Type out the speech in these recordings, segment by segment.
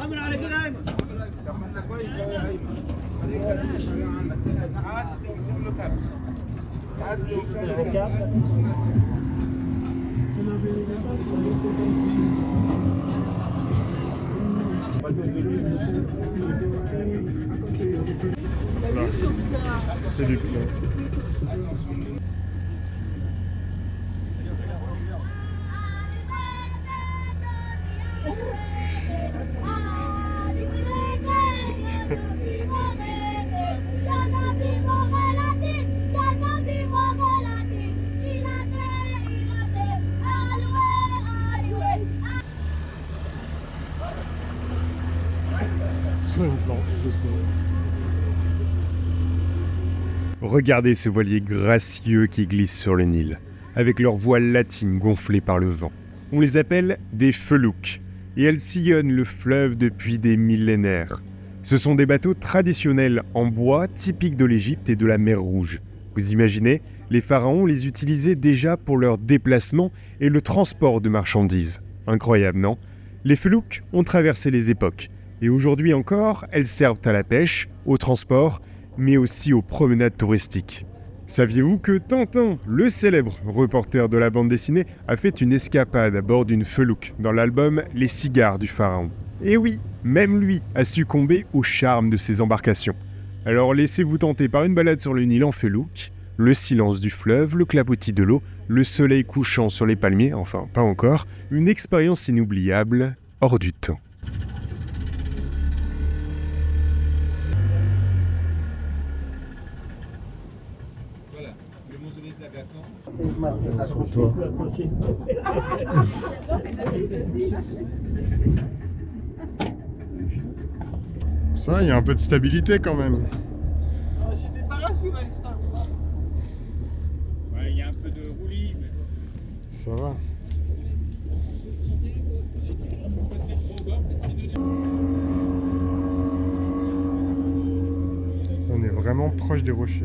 Voilà. C'est du plomb. Sur une planche de snow. Regardez ces voiliers gracieux qui glissent sur le Nil, avec leurs voiles latines gonflées par le vent. On les appelle des felouks, et elles sillonnent le fleuve depuis des millénaires. Ce sont des bateaux traditionnels en bois typiques de l'Égypte et de la mer Rouge. Vous imaginez, les pharaons les utilisaient déjà pour leur déplacement et le transport de marchandises. Incroyable, non ? Les felouks ont traversé les époques, et aujourd'hui encore, elles servent à la pêche, au transport, mais aussi aux promenades touristiques. Saviez-vous que Tintin, le célèbre reporter de la bande dessinée, a fait une escapade à bord d'une felouk dans l'album Les cigares du pharaon? Et oui, même lui a succombé au charme de ces embarcations. Alors laissez-vous tenter par une balade sur le Nil en felouk, le silence du fleuve, le clapotis de l'eau, le soleil couchant sur les palmiers, enfin pas encore, une expérience inoubliable, hors du temps. Ça, il y a un peu de stabilité quand même. C'était pas rassurant, ça. Ouais, il y a un peu de roulis, mais Ça va. On est vraiment proche des rochers.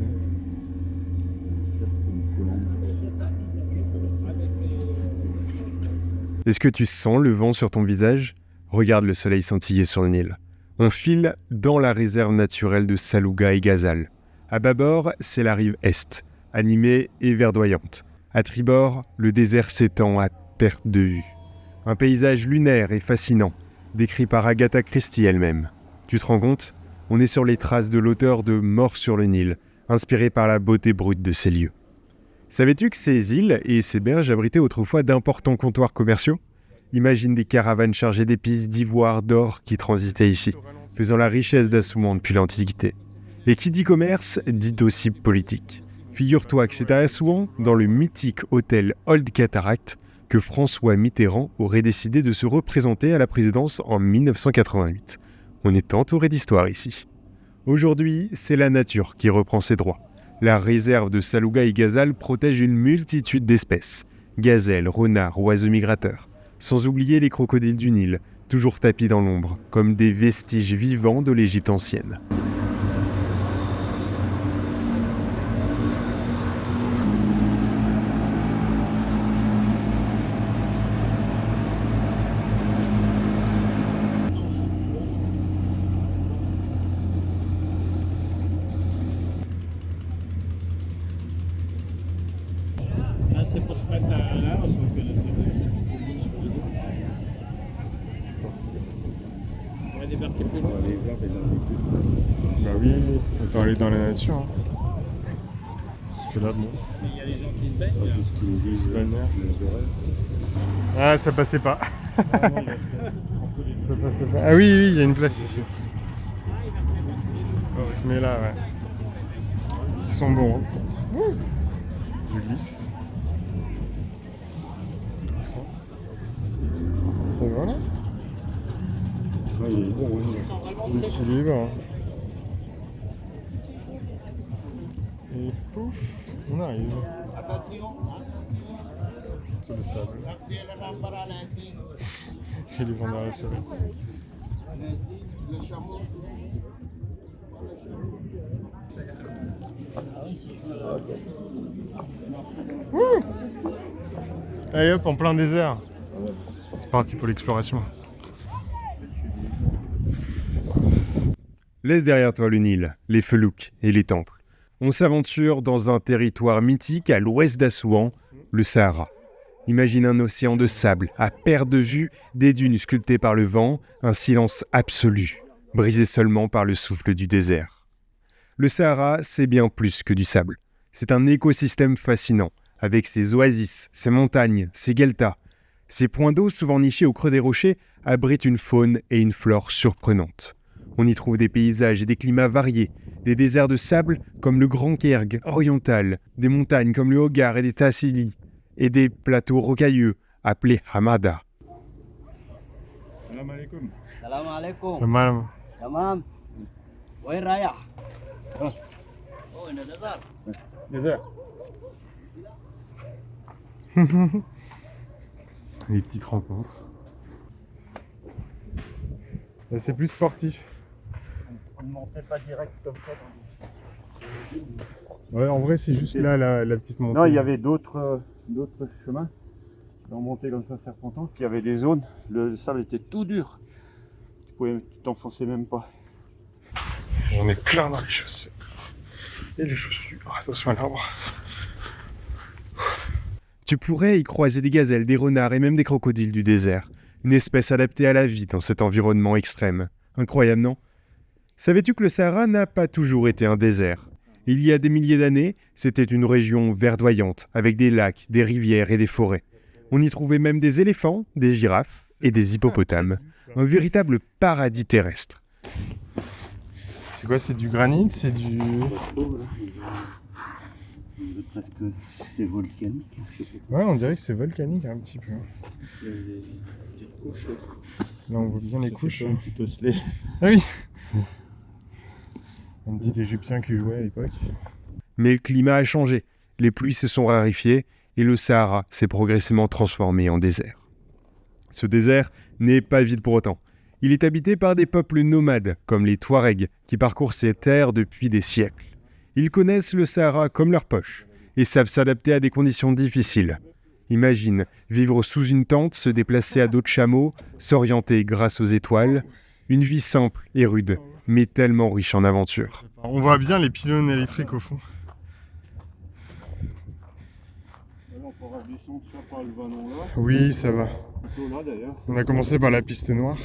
Est-ce que tu sens le vent sur ton visage? Regarde le soleil scintiller sur le Nil. On file dans la réserve naturelle de Salouga et Ghazal. À bâbord, c'est la rive est, animée et verdoyante. À tribord, le désert s'étend à perte de vue. Un paysage lunaire et fascinant, décrit par Agatha Christie elle-même. Tu te rends compte? On est sur les traces de l'auteur de Mort sur le Nil, inspiré par la beauté brute de ces lieux. Savais-tu que ces îles et ces berges abritaient autrefois d'importants comptoirs commerciaux? Imagine des caravanes chargées d'épices, d'ivoire, d'or qui transitaient ici, faisant la richesse d'Assouan depuis l'Antiquité. Et qui dit commerce, dit aussi politique. Figure-toi que c'est à Assouan, dans le mythique hôtel Old Cataract, que François Mitterrand aurait décidé de se représenter à la présidence en 1988. On est entouré d'histoire ici. Aujourd'hui, c'est la nature qui reprend ses droits. La réserve de Salouga et Ghazal protège une multitude d'espèces. Gazelles, renards, oiseaux migrateurs. Sans oublier les crocodiles du Nil, toujours tapis dans l'ombre, comme des vestiges vivants de l'Égypte ancienne. c'est pour se mettre là, sauf que on va débarquer plus loin. Les arbres et dans Bah oui, autant aller dans la nature. Hein. Parce que là, bon. Mais il y a des gens qui se baignent. C'est ce qu'ils nous disent, Ah, ça passait pas. Ça passait pas. Ah oui, oui, il y a une place ici. Il se met là, ouais. Ils sont bons. Hein. Je glisse. Et voilà. Ah, il est bon, oui. L'équilibre. Hein. Et pouf, on arrive. Sur le sable. Et les vendeurs à Soretz. Allez hop, en plein désert. C'est parti pour l'exploration. Laisse derrière toi le Nil, les felouks et les temples. On s'aventure dans un territoire mythique à l'ouest d'Assouan, le Sahara. Imagine un océan de sable, à perte de vue, des dunes sculptées par le vent, un silence absolu, brisé seulement par le souffle du désert. Le Sahara, c'est bien plus que du sable. C'est un écosystème fascinant, avec ses oasis, ses montagnes, ses gueltas. Ces points d'eau, souvent nichés au creux des rochers, abritent une faune et une flore surprenantes. On y trouve des paysages et des climats variés, des déserts de sable comme le Grand Kherg oriental, des montagnes comme le Hogar et des Tassili, et des plateaux rocailleux appelés Hamada. Salam alaikum. Salam alaikum. Salam. Tamam. Where Raya? Oh, in the desert. Les petites rencontres. Là, c'est plus sportif. On ne montait pas direct comme ça. Ouais, en vrai, c'est juste là la petite montée. Non, il y avait d'autres chemins. On montait comme ça serpentant. Puis il y avait des zones, le sable était tout dur. Tu t'enfonçais même pas. On est plein dans les chaussettes. Et les chaussures. Attention à l'arbre. Tu pourrais y croiser des gazelles, des renards et même des crocodiles du désert. Une espèce adaptée à la vie dans cet environnement extrême. Incroyable, non ? Savais-tu que le Sahara n'a pas toujours été un désert ? Il y a des milliers d'années, c'était une région verdoyante, avec des lacs, des rivières et des forêts. On y trouvait même des éléphants, des girafes et des hippopotames. Un véritable paradis terrestre. C'est quoi? C'est du granit? C'est du... Presque, c'est volcanique. Ouais, on dirait que c'est volcanique un petit peu. Il y a des petites couches. Là, on voit bien les couches. Un petit osselet. Ah oui! Un petit Égyptien qui jouait à l'époque. Mais le climat a changé, les pluies se sont raréfiées et le Sahara s'est progressivement transformé en désert. Ce désert n'est pas vide pour autant. Il est habité par des peuples nomades, comme les Touaregs, qui parcourent ces terres depuis des siècles. Ils connaissent le Sahara comme leur poche et savent s'adapter à des conditions difficiles. Imagine vivre sous une tente, se déplacer à dos de chameau, s'orienter grâce aux étoiles. Une vie simple et rude, mais tellement riche en aventures. On voit bien les pylônes électriques au fond. Là, on pourra descendre soit par le vallon là, Oui, ça va. plutôt là d'ailleurs. On a commencé par la piste noire.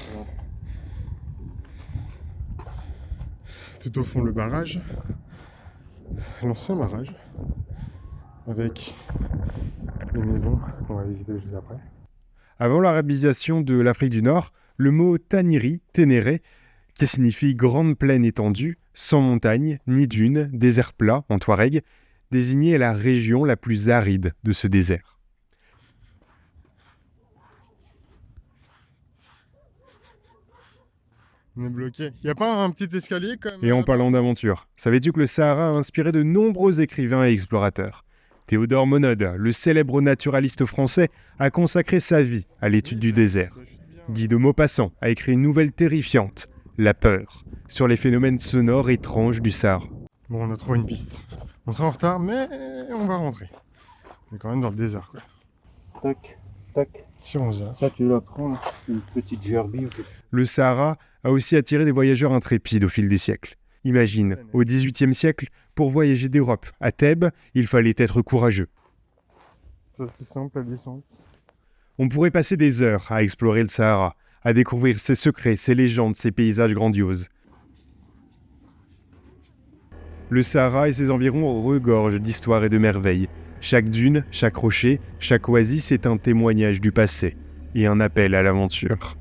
Tout au fond, le barrage. L'ancien barrage. Avec les maisons qu'on va visiter juste après. Avant l'arabisation de l'Afrique du Nord, le mot Taniri, Ténéré, qui signifie grande plaine étendue, sans montagne ni dunes, désert plat en Touareg, désignait la région la plus aride de ce désert. On est bloqué. Y a pas un petit escalier quand même? Et en parlant d'aventure, savais-tu que le Sahara a inspiré de nombreux écrivains et explorateurs ? Théodore Monod, le célèbre naturaliste français, a consacré sa vie à l'étude du désert. Guy de Maupassant a écrit une nouvelle terrifiante, La peur, sur les phénomènes sonores étranges du Sahara. Bon, on a trouvé une piste. On sera en retard, mais on va rentrer. On est quand même dans le désert, quoi. Tac, tac. Si on va. Ça, tu la prends là. Une petite gerbille ou quelque chose. Le Sahara a aussi attiré des voyageurs intrépides au fil des siècles. Imagine, au XVIIIe siècle, pour voyager d'Europe à Thèbes, il fallait être courageux. Ça, c'est simple, la descente. On pourrait passer des heures à explorer le Sahara, à découvrir ses secrets, ses légendes, ses paysages grandioses. Le Sahara et ses environs regorgent d'histoires et de merveilles. Chaque dune, chaque rocher, chaque oasis est un témoignage du passé et un appel à l'aventure.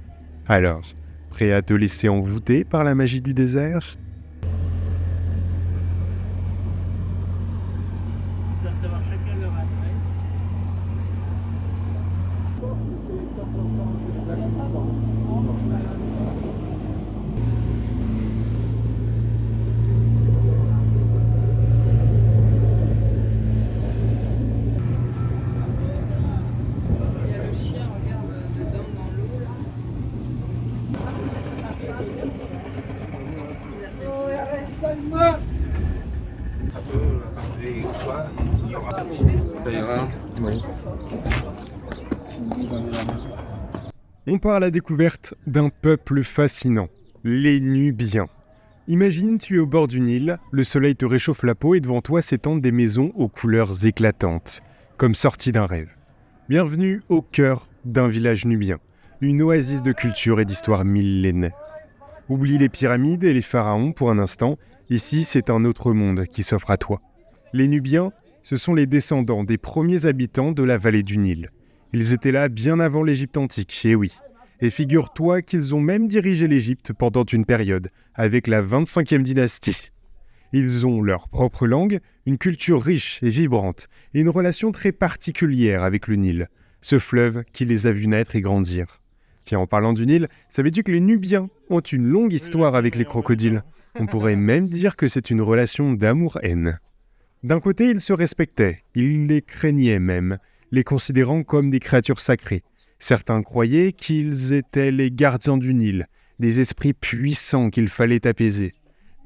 Alors, prêt à te laisser envoûter par la magie du désert ? Ils doivent avoir chacun leur adresse. Il y a le chien, regarde, dedans dans l'eau là. Ça ira. Oui. On part à la découverte d'un peuple fascinant, les Nubiens. Imagine, tu es au bord du Nil, le soleil te réchauffe la peau et devant toi s'étendent des maisons aux couleurs éclatantes, comme sorties d'un rêve. Bienvenue au cœur d'un village nubien, une oasis de culture et d'histoire millénaire. Oublie les pyramides et les pharaons pour un instant, ici c'est un autre monde qui s'offre à toi. Les Nubiens, ce sont les descendants des premiers habitants de la vallée du Nil. Ils étaient là bien avant l'Égypte antique, et oui. Et figure-toi qu'ils ont même dirigé l'Égypte pendant une période, avec la 25e dynastie. Ils ont leur propre langue, une culture riche et vibrante, et une relation très particulière avec le Nil, ce fleuve qui les a vus naître et grandir. Tiens, en parlant du Nil, savais-tu que les Nubiens ont une longue histoire avec les crocodiles ? On pourrait même dire que c'est une relation d'amour-haine. D'un côté, ils se respectaient, ils les craignaient même, les considérant comme des créatures sacrées. Certains croyaient qu'ils étaient les gardiens du Nil, des esprits puissants qu'il fallait apaiser.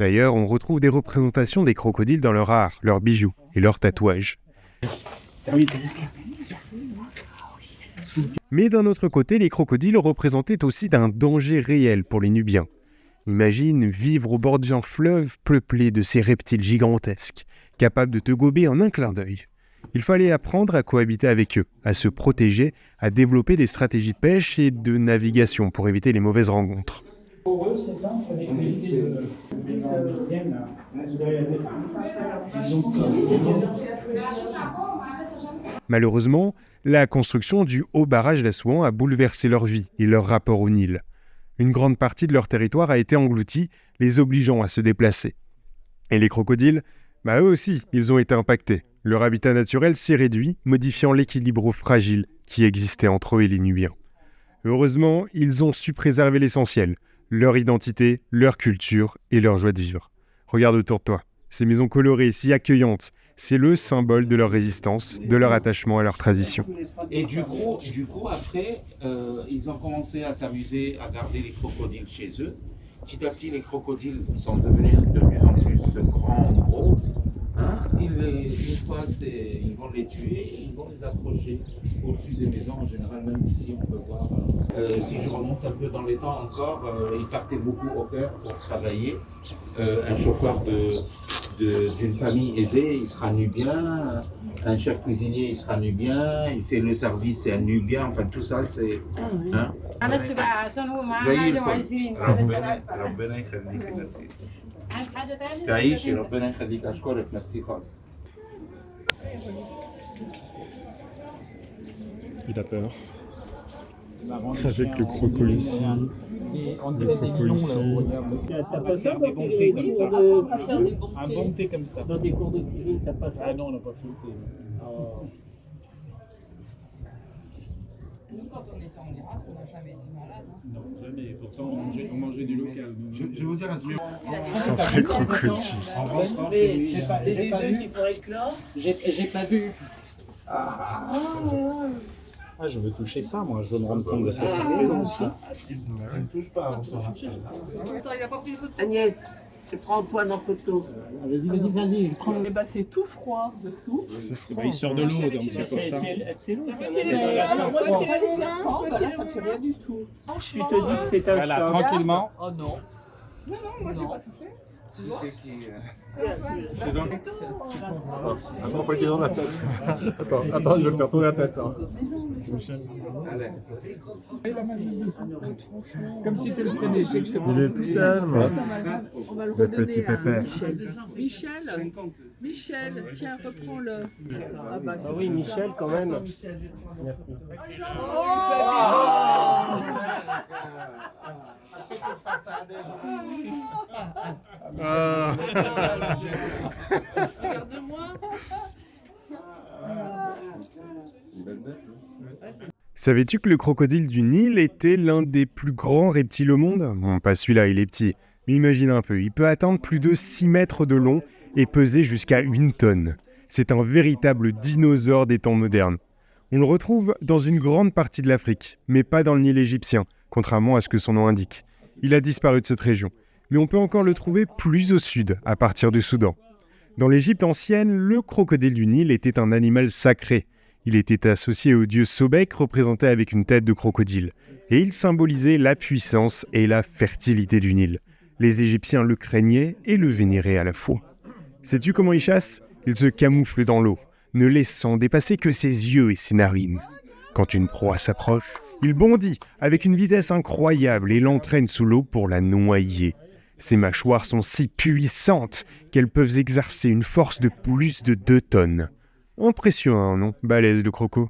D'ailleurs, on retrouve des représentations des crocodiles dans leur art, leurs bijoux et leurs tatouages. Mais d'un autre côté, les crocodiles représentaient aussi un danger réel pour les Nubiens. Imagine vivre au bord d'un fleuve peuplé de ces reptiles gigantesques, capables de te gober en un clin d'œil. Il fallait apprendre à cohabiter avec eux, à se protéger, à développer des stratégies de pêche et de navigation pour éviter les mauvaises rencontres. Pour eux, c'est ça, c'est l'équilibre Malheureusement, la construction du haut barrage d'Assouan a bouleversé leur vie et leur rapport au Nil. Une grande partie de leur territoire a été engloutie, les obligeant à se déplacer. Et les crocodiles, eux aussi, ils ont été impactés. Leur habitat naturel s'est réduit, modifiant l'équilibre fragile qui existait entre eux et les Nubiens. Heureusement, ils ont su préserver l'essentiel, leur identité, leur culture et leur joie de vivre. Regarde autour de toi, ces maisons colorées, si accueillantes, c'est le symbole de leur résistance, de leur attachement à leur tradition. Et du coup après, ils ont commencé à s'amuser à garder les crocodiles chez eux. Petit à petit, les crocodiles sont devenus de plus en plus grands, gros. Une fois, ils vont les tuer, ils vont les accrocher au-dessus des maisons. En général, même d'ici, on peut voir. Si je remonte un peu dans les temps encore, ils partaient beaucoup au cœur pour travailler. Un chauffeur d'une famille aisée, il sera nubien. Un chef cuisinier, il sera nubien. Il fait le service, c'est un nubien. Enfin, tout ça, c'est... تعيشي ربنا يخليك اشكرك ميرسي خالص. Il a peur. Avec le croco ici. Le croco ici. T'as pas ça dans tes cours de cuisine? Un bon thé comme ça. Dans tes cours de cuisine, t'as pas ça? Ah non, on n'a pas fait le thé. Nous, quand on était en Irak, on n'a jamais été malade. Non, jamais. Pourtant, on mangeait du local. Je vais vous dire un truc. Un vrai crocodile. C'est des œufs qui pourraient être là? J'ai pas vu. Je veux toucher ça, moi. Je veux me rendre compte de ça. Ne touche pas. Agnès, je prends Antoine en photo. Vas-y. Eh ben, c'est tout froid dessous. Il sort de l'eau, donc c'est pour ça. C'est long. Alors, moi, je dirais les serpents, bah là, ça me fait rien du tout. Tu te dis que c'est un Voilà, choc. tranquillement. Oh non. Non, moi, j'ai pas touché. C'est donc... Attends, faut qu'il dans la tête. Attends, je vais faire tourner la tête. Comme si tu le prenais. Il est tout calme. On va le Le petit redonner à pépère. Michel, tiens, reprends-le. Ah oui, Michel, quand même. Merci. Regarde-moi. Savais-tu que le crocodile du Nil était l'un des plus grands reptiles au monde ? Bon, pas celui-là, il est petit. Mais imagine un peu, il peut atteindre plus de 6 mètres de long et peser jusqu'à 1 tonne. C'est un véritable dinosaure des temps modernes. On le retrouve dans une grande partie de l'Afrique, mais pas dans le Nil égyptien, contrairement à ce que son nom indique. Il a disparu de cette région, mais on peut encore le trouver plus au sud, à partir du Soudan. Dans l'Égypte ancienne, le crocodile du Nil était un animal sacré. Il était associé au dieu Sobek, représenté avec une tête de crocodile, et il symbolisait la puissance et la fertilité du Nil. Les Égyptiens le craignaient et le vénéraient à la fois. Sais-tu comment il chasse ? Il se camoufle dans l'eau, ne laissant dépasser que ses yeux et ses narines. Quand une proie s'approche, il bondit avec une vitesse incroyable et l'entraîne sous l'eau pour la noyer. Ses mâchoires sont si puissantes qu'elles peuvent exercer une force de plus de 2 tonnes. Impressionnant, non ? Balèze le croco.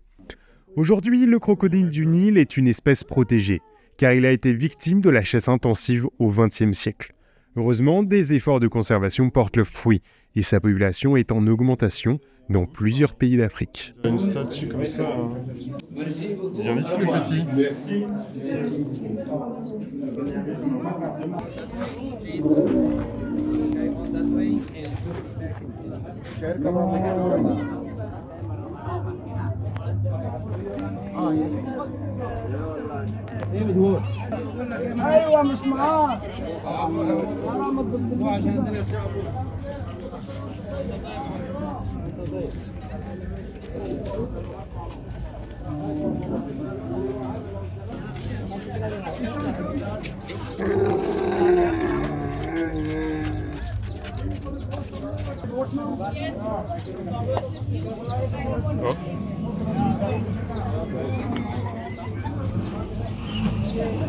Aujourd'hui, le crocodile du Nil est une espèce protégée, car il a été victime de la chasse intensive au XXe siècle. Heureusement, des efforts de conservation portent leurs fruits, et sa population est en augmentation dans plusieurs pays d'Afrique. Une statue comme ça. Viens ici le petit. Oh.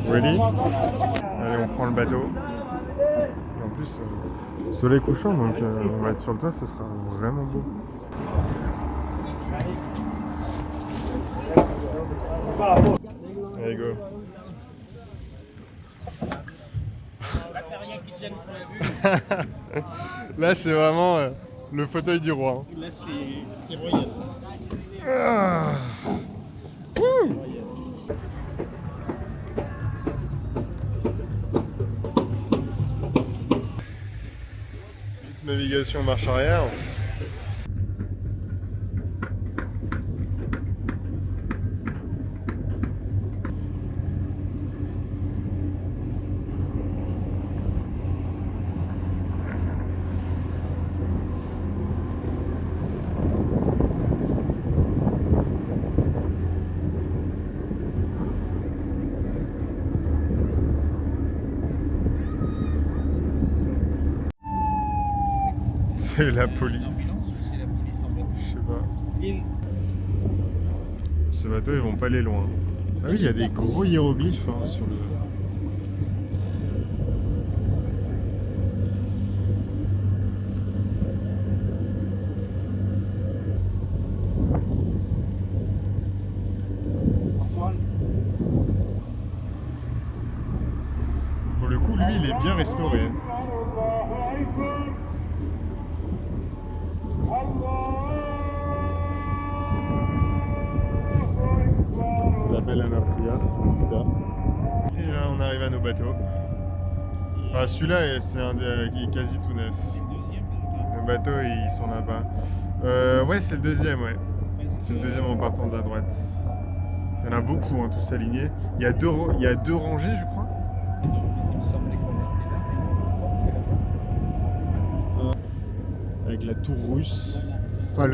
Ready? Allez, on prend le bateau. En plus, soleil couchant, donc on va être sur le toit, ça sera vraiment beau. Allez, go. Là, c'est vraiment le fauteuil du roi. Là, c'est royal. Ah. Wouh. Navigation marche arrière. C'est la police. C'est la police en bateau. Je sais pas. Ce bateau, ils vont pas aller loin. Ah oui, il y a des gros hiéroglyphes hein, sur le... Pour le coup, lui, il est bien restauré. C'est la belle Anna Prière, c'est super. Et là, on arrive à nos bateaux. Enfin, celui-là, c'est un qui est quasi tout neuf. C'est le deuxième. Nos bateaux, ils sont là-bas. Ouais, c'est le deuxième, ouais. C'est le deuxième en partant de la droite. Il y en a beaucoup, hein, tous alignés. Il y a deux rangées, je crois. Il me semblait qu'on était là, mais je crois que c'est là-bas. Avec la tour russe. Enfin,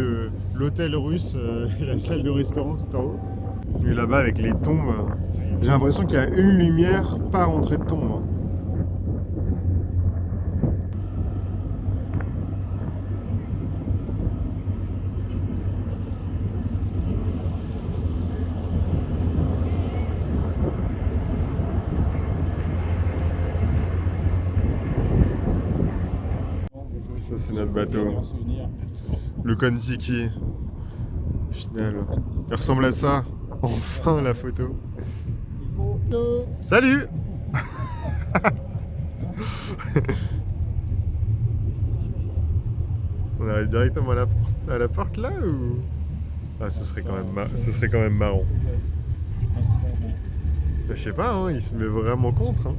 l'hôtel russe et la salle de restaurant tout en haut. Et là-bas, avec les tombes, j'ai l'impression qu'il y a une lumière par entrée de tombe. Hein. Ça, c'est notre bateau. Le Kon-Tiki. Au final, il ressemble à ça. Enfin, la photo. Salut. On arrive directement à la porte là ou... Ah, ce serait quand même marrant. Je sais pas, hein, il se met vraiment contre. Hein.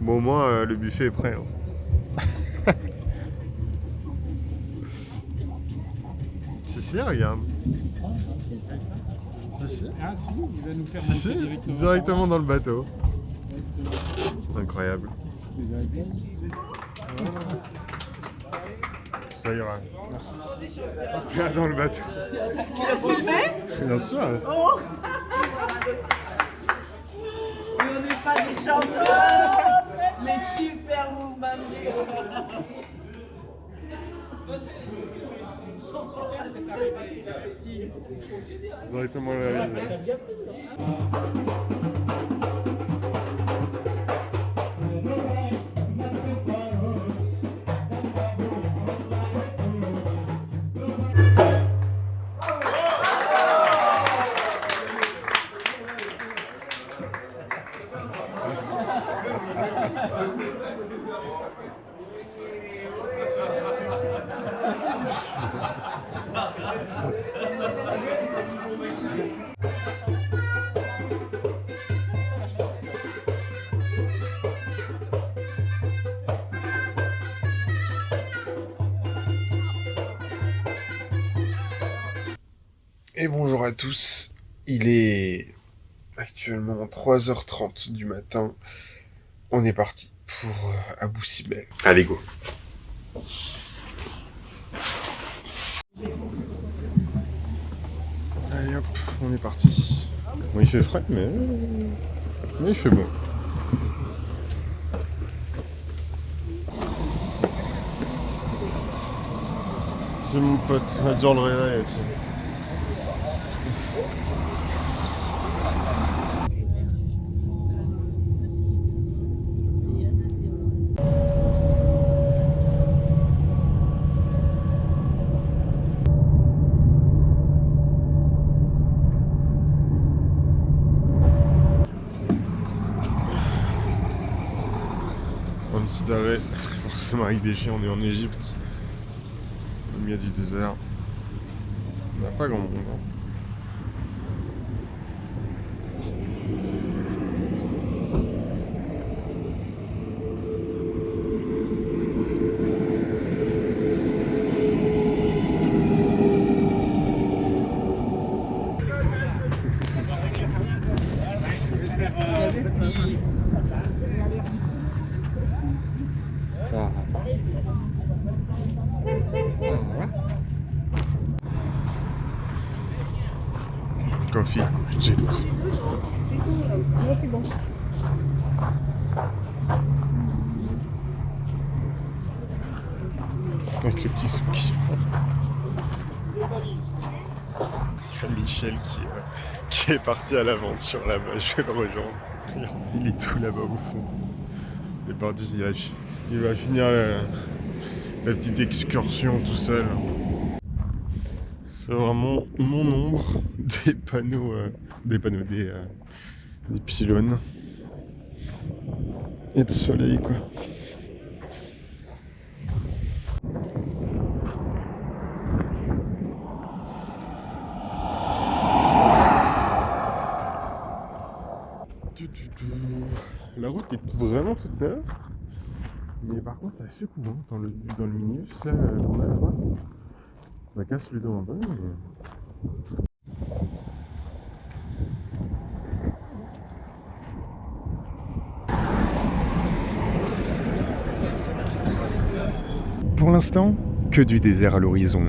Bon, au moins, le buffet est prêt. Hein. Si, regarde. Si. Ah si, il va nous faire Si, directement dans le bateau. Incroyable. Ça ira. Merci. Là dans le bateau. Tu l'as filmé? Bien sûr. Oh. Mais on n'est pas des chanteurs. Les Directement à la réserve. Et bonjour à tous, il est actuellement 3h30 du matin, on est parti pour Abou Simbel. Allez go. Allez hop, on est parti. Bon, il fait frais, mais il fait bon. C'est mon pote, Adjan le réveil aussi. Un petit arrêt, forcément avec des chiens, on est en Égypte, au milieu du désert. On n'a pas grand monde. Hein. Coffee, jelly. C'est bon. Avec le petit souk. Michel qui est parti à l'aventure là-bas, je vais le rejoindre. Regardez, il est tout là-bas au fond. Il est parti, il va finir la petite excursion tout seul. C'est vraiment mon ombre des panneaux, des pylônes. Et de soleil quoi. La route est vraiment toute neuve, mais par contre ça secoue hein, dans le minibus là qu'on a là-bas. Ça casse le dos un peu. Mais... Pour l'instant, que du désert à l'horizon.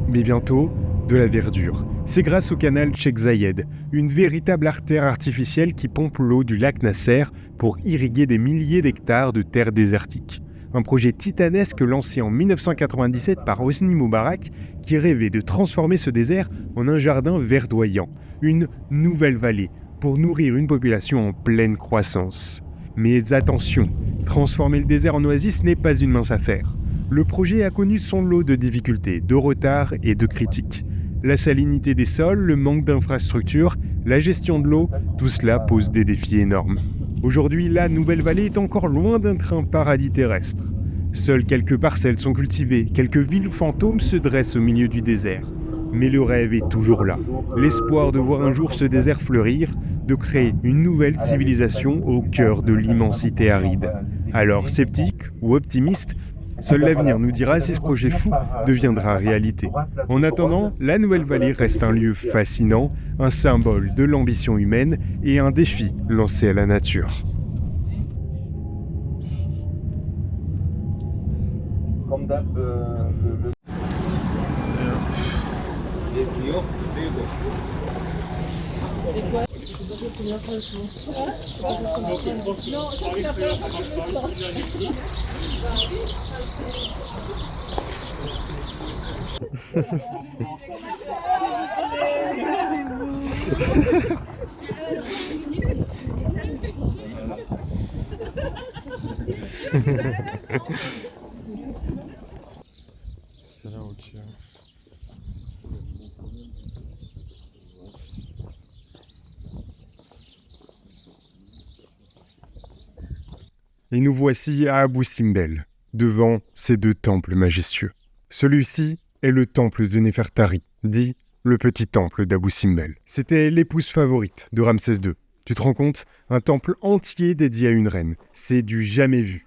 Mais bientôt, de la verdure. C'est grâce au canal Cheikh Zayed, une véritable artère artificielle qui pompe l'eau du lac Nasser pour irriguer des milliers d'hectares de terres désertiques. Un projet titanesque lancé en 1997 par Hosni Moubarak qui rêvait de transformer ce désert en un jardin verdoyant, une nouvelle vallée pour nourrir une population en pleine croissance. Mais attention, transformer le désert en oasis n'est pas une mince affaire. Le projet a connu son lot de difficultés, de retards et de critiques. La salinité des sols, le manque d'infrastructures, la gestion de l'eau, tout cela pose des défis énormes. Aujourd'hui, la Nouvelle-Vallée est encore loin d'être un paradis terrestre. Seules quelques parcelles sont cultivées, quelques villes fantômes se dressent au milieu du désert. Mais le rêve est toujours là. L'espoir de voir un jour ce désert fleurir, de créer une nouvelle civilisation au cœur de l'immensité aride. Alors, sceptique ou optimiste, seul l'avenir nous dira si ce projet fou deviendra réalité. En attendant, la Nouvelle-Vallée reste un lieu fascinant, un symbole de l'ambition humaine et un défi lancé à la nature. Comme d'hab, les C'est là où tu Et nous voici à Abou Simbel, devant ces deux temples majestueux. Celui-ci est le temple de Néfertari, dit le petit temple d'Abou Simbel. C'était l'épouse favorite de Ramsès II. Tu te rends compte? Un temple entier dédié à une reine. C'est du jamais vu.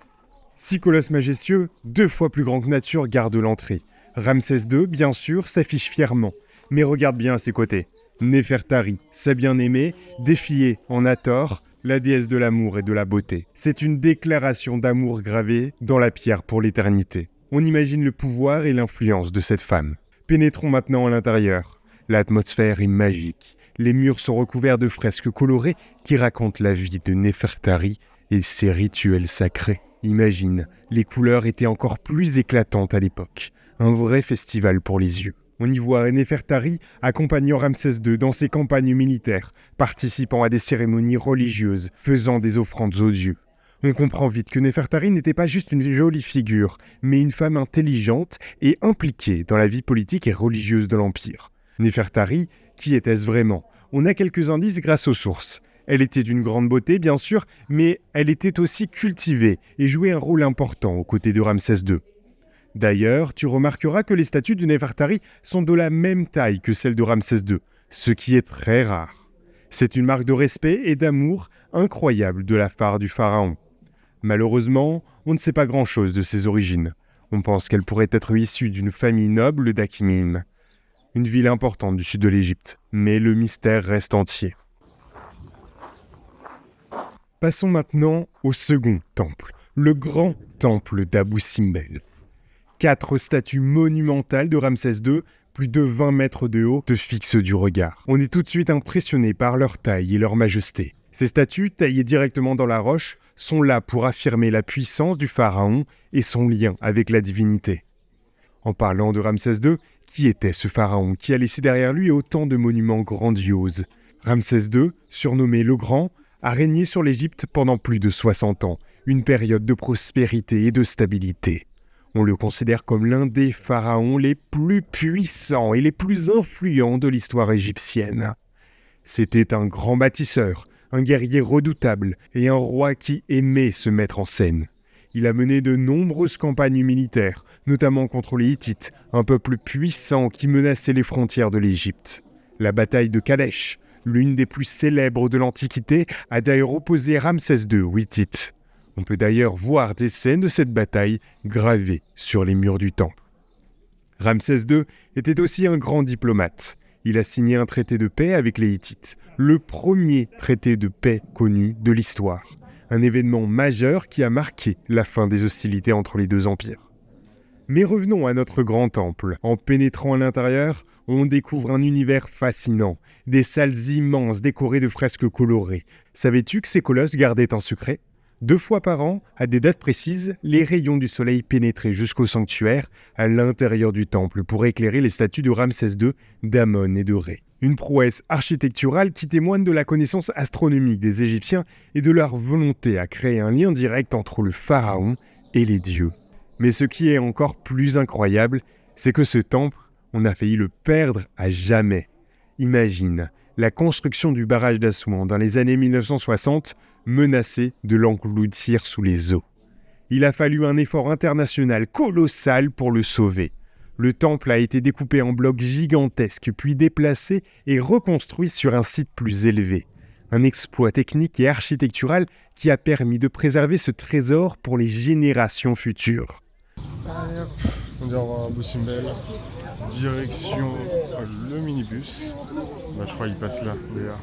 6 colosses majestueux, 2 fois plus grands que nature, gardent l'entrée. Ramsès II, bien sûr, s'affiche fièrement. Mais regarde bien à ses côtés. Néfertari, sa bien-aimée, défiée en Hathor, la déesse de l'amour et de la beauté. C'est une déclaration d'amour gravée dans la pierre pour l'éternité. On imagine le pouvoir et l'influence de cette femme. Pénétrons maintenant à l'intérieur. L'atmosphère est magique. Les murs sont recouverts de fresques colorées qui racontent la vie de Néfertari et ses rituels sacrés. Imagine, les couleurs étaient encore plus éclatantes à l'époque. Un vrai festival pour les yeux. On y voit Néfertari accompagnant Ramsès II dans ses campagnes militaires, participant à des cérémonies religieuses, faisant des offrandes aux dieux. On comprend vite que Néfertari n'était pas juste une jolie figure, mais une femme intelligente et impliquée dans la vie politique et religieuse de l'Empire. Néfertari, qui était-ce vraiment? On a quelques indices grâce aux sources. Elle était d'une grande beauté, bien sûr, mais elle était aussi cultivée et jouait un rôle important aux côtés de Ramsès II. D'ailleurs, tu remarqueras que les statues de Néfertari sont de la même taille que celles de Ramsès II, ce qui est très rare. C'est une marque de respect et d'amour incroyable de la part du pharaon. Malheureusement, on ne sait pas grand-chose de ses origines. On pense qu'elle pourrait être issue d'une famille noble d'Akhmim, une ville importante du sud de l'Égypte, mais le mystère reste entier. Passons maintenant au second temple, le grand temple d'Abou Simbel. 4 statues monumentales de Ramsès II, plus de 20 mètres de haut, te fixent du regard. On est tout de suite impressionné par leur taille et leur majesté. Ces statues, taillées directement dans la roche, sont là pour affirmer la puissance du pharaon et son lien avec la divinité. En parlant de Ramsès II, qui était ce pharaon qui a laissé derrière lui autant de monuments grandioses? Ramsès II, surnommé le Grand, a régné sur l'Égypte pendant plus de 60 ans, une période de prospérité et de stabilité. On le considère comme l'un des pharaons les plus puissants et les plus influents de l'histoire égyptienne. C'était un grand bâtisseur, un guerrier redoutable et un roi qui aimait se mettre en scène. Il a mené de nombreuses campagnes militaires, notamment contre les Hittites, un peuple puissant qui menaçait les frontières de l'Égypte. La bataille de Kadesh, l'une des plus célèbres de l'Antiquité, a d'ailleurs opposé Ramsès II aux Hittites. On peut d'ailleurs voir des scènes de cette bataille gravées sur les murs du temple. Ramsès II était aussi un grand diplomate. Il a signé un traité de paix avec les Hittites, le premier traité de paix connu de l'histoire. Un événement majeur qui a marqué la fin des hostilités entre les deux empires. Mais revenons à notre grand temple. En pénétrant à l'intérieur, on découvre un univers fascinant, des salles immenses décorées de fresques colorées. Savais-tu que ces colosses gardaient un secret ? 2 fois par an, à des dates précises, les rayons du soleil pénétraient jusqu'au sanctuaire, à l'intérieur du temple, pour éclairer les statues de Ramsès II, d'Amon et de Ré. Une prouesse architecturale qui témoigne de la connaissance astronomique des Égyptiens et de leur volonté à créer un lien direct entre le pharaon et les dieux. Mais ce qui est encore plus incroyable, c'est que ce temple, on a failli le perdre à jamais. Imagine, la construction du barrage d'Assouan dans les années 1960 menacée de l'engloutir sous les eaux. Il a fallu un effort international colossal pour le sauver. Le temple a été découpé en blocs gigantesques, puis déplacé et reconstruit sur un site plus élevé. Un exploit technique et architectural qui a permis de préserver ce trésor pour les générations futures. Allez hop, on dit au revoir à Abou Simbel. Direction le minibus. Je crois qu'il passe là d'ailleurs.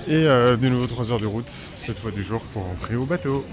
Et de nouveau 3 heures de route, cette fois du jour, pour rentrer au bateau.